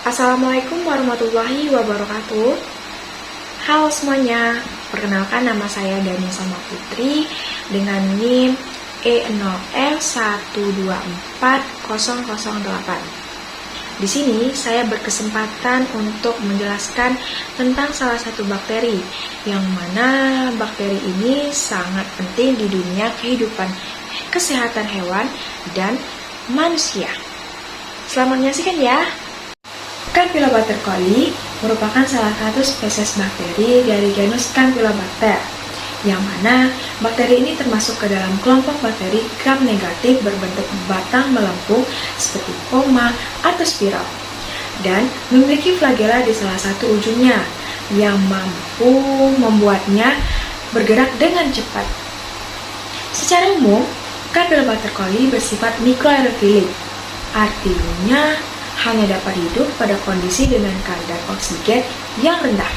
Assalamualaikum warahmatullahi wabarakatuh. Halo semuanya, perkenalkan nama saya Dani Sama Putri dengan NIM E0F124008. Di sini saya berkesempatan untuk menjelaskan tentang salah satu bakteri, yang mana bakteri ini sangat penting di dunia kehidupan kesehatan hewan dan manusia. Selamat menyaksikan ya. Campylobacter coli merupakan salah satu spesies bakteri dari genus Campylobacter, yang mana bakteri ini termasuk ke dalam kelompok bakteri gram negatif berbentuk batang melengkung seperti koma atau spiral, dan memiliki flagela di salah satu ujungnya yang mampu membuatnya bergerak dengan cepat. Secara umum, Campylobacter coli bersifat mikroaerofilik, artinya hanya dapat hidup pada kondisi dengan kadar oksigen yang rendah,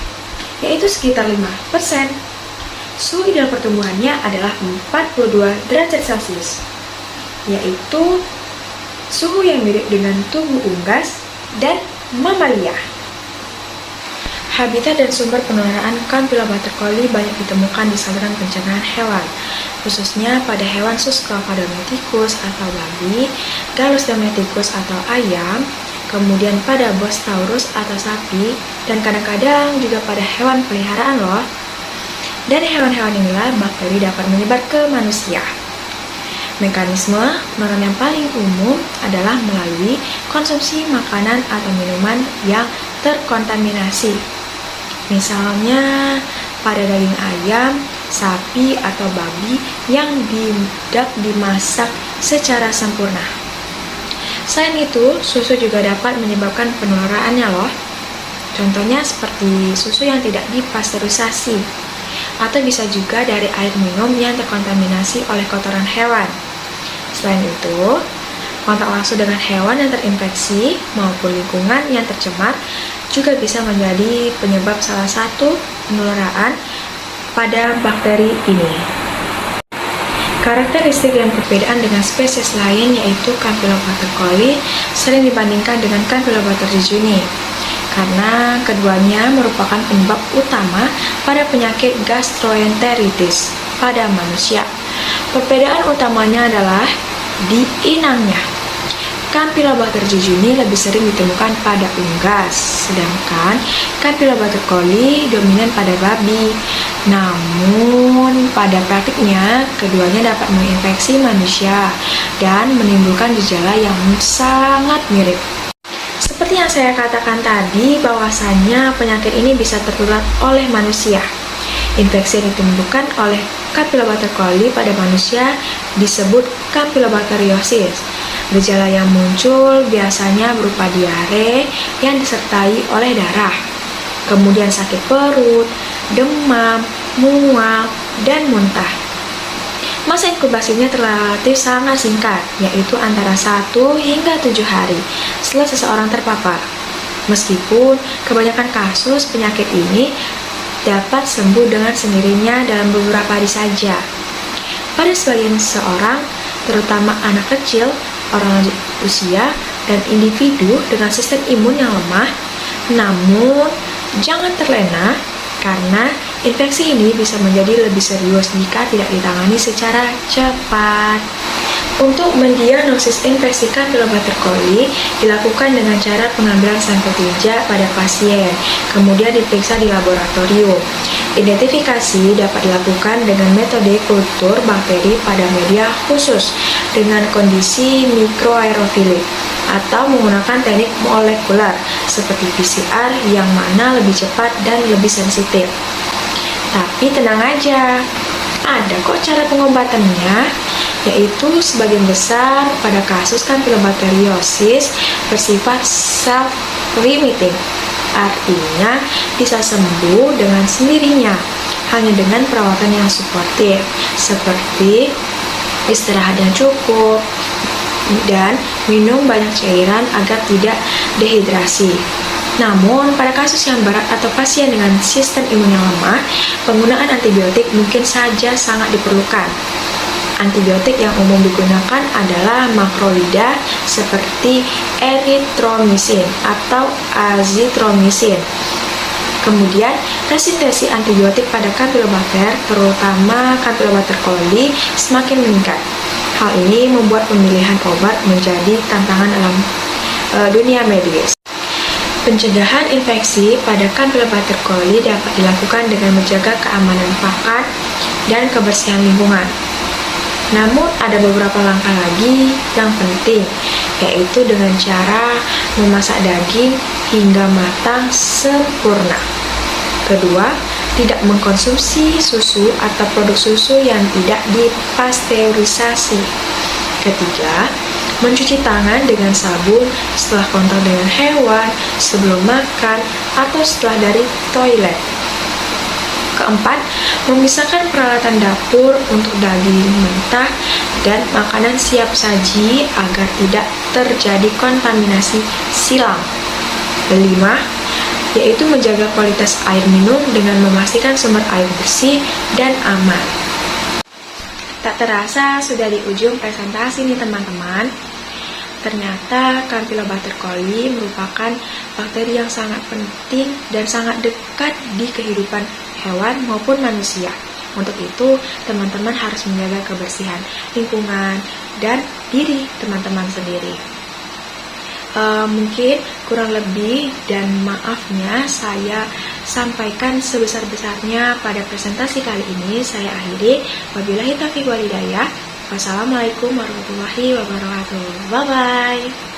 yaitu sekitar 5%. Suhu ideal pertumbuhannya adalah 42 derajat Celcius, yaitu suhu yang mirip dengan tubuh unggas dan mamalia. Habitat dan sumber penularan Campylobacter coli banyak ditemukan di saluran pencernaan hewan, khususnya pada hewan Susquehannodomesticus atau babi, Gallus domesticus atau ayam, kemudian pada Bos taurus atau sapi, dan kadang-kadang juga pada hewan peliharaan loh. Dari hewan-hewan inilah bakteri dapat menyebar ke manusia. Mekanisme penularan yang paling umum adalah melalui konsumsi makanan atau minuman yang terkontaminasi. Misalnya pada daging ayam, sapi, atau babi yang tidak dimasak secara sempurna. Selain itu, susu juga dapat menyebabkan penularannya loh. Contohnya seperti susu yang tidak dipasteurisasi, atau bisa juga dari air minum yang terkontaminasi oleh kotoran hewan. Selain itu, kontak langsung dengan hewan yang terinfeksi maupun lingkungan yang tercemar juga bisa menjadi penyebab salah satu penularan pada bakteri ini. Karakteristik dan perbedaan dengan spesies lain yaitu Campylobacter coli sering dibandingkan dengan Campylobacter jejuni, karena keduanya merupakan penyebab utama pada penyakit gastroenteritis pada manusia. Perbedaan utamanya adalah di inangnya. Campylobacter jejuni lebih sering ditemukan pada unggas, sedangkan Campylobacter coli dominan pada babi. Namun, pada praktiknya, keduanya dapat menginfeksi manusia dan menimbulkan gejala yang sangat mirip. Seperti yang saya katakan tadi, bahwasannya penyakit ini bisa tertular oleh manusia. Infeksi yang ditimbulkan oleh Campylobacter coli pada manusia disebut campylobacteriosis. Gejala yang muncul biasanya berupa diare yang disertai oleh darah, kemudian sakit perut, demam, mual, dan muntah. Masa inkubasinya relatif sangat singkat, yaitu antara 1 hingga 7 hari setelah seseorang terpapar. Meskipun kebanyakan kasus penyakit ini dapat sembuh dengan sendirinya dalam beberapa hari saja. Pada sebagian seorang, terutama anak kecil, orang lanjut usia, dan individu dengan sistem imun yang lemah, namun jangan terlena karena infeksi ini bisa menjadi lebih serius jika tidak ditangani secara cepat. Untuk mendiagnosis infeksi Campylobacter coli dilakukan dengan cara pengambilan sampel tinja pada pasien, kemudian diperiksa di laboratorium. Identifikasi dapat dilakukan dengan metode kultur bakteri pada media khusus dengan kondisi mikroaerofilik, atau menggunakan teknik molekuler seperti PCR yang mana lebih cepat dan lebih sensitif. Tapi tenang aja, ada kok cara pengobatannya, yaitu sebagian besar pada kasus Campylobacteriosis bersifat self-limiting, artinya bisa sembuh dengan sendirinya hanya dengan perawatan yang suportif seperti istirahat yang cukup dan minum banyak cairan agar tidak dehidrasi. Namun, pada kasus yang berat atau pasien dengan sistem imun yang lemah, penggunaan antibiotik mungkin saja sangat diperlukan. Antibiotik yang umum digunakan adalah makrolida seperti erythromycin atau azitromisin. Kemudian, resistensi antibiotik pada Campylobacter, terutama Campylobacter coli, semakin meningkat. Hal ini membuat pemilihan obat menjadi tantangan dalam dunia medis. Pencegahan infeksi pada Campylobacter coli dapat dilakukan dengan menjaga keamanan pakan dan kebersihan lingkungan. Namun, ada beberapa langkah lagi yang penting, yaitu dengan cara memasak daging hingga matang sempurna. Kedua, tidak mengkonsumsi susu atau produk susu yang tidak dipasteurisasi. Ketiga, mencuci tangan dengan sabun setelah kontak dengan hewan, sebelum makan, atau setelah dari toilet. Keempat, memisahkan peralatan dapur untuk daging mentah dan makanan siap saji agar tidak terjadi kontaminasi silang. Kelima, yaitu menjaga kualitas air minum dengan memastikan sumber air bersih dan aman. Tak terasa sudah di ujung presentasi nih teman-teman. Ternyata Campylobacter coli merupakan bakteri yang sangat penting dan sangat dekat di kehidupan hewan maupun manusia. Untuk itu, teman-teman harus menjaga kebersihan lingkungan dan diri teman-teman sendiri. Mungkin kurang lebih dan maafnya saya sampaikan sebesar-besarnya pada presentasi kali ini. Saya akhiri. Wabillahi taufiq wal hidayah. Wassalamualaikum warahmatullahi wabarakatuh. Bye-bye.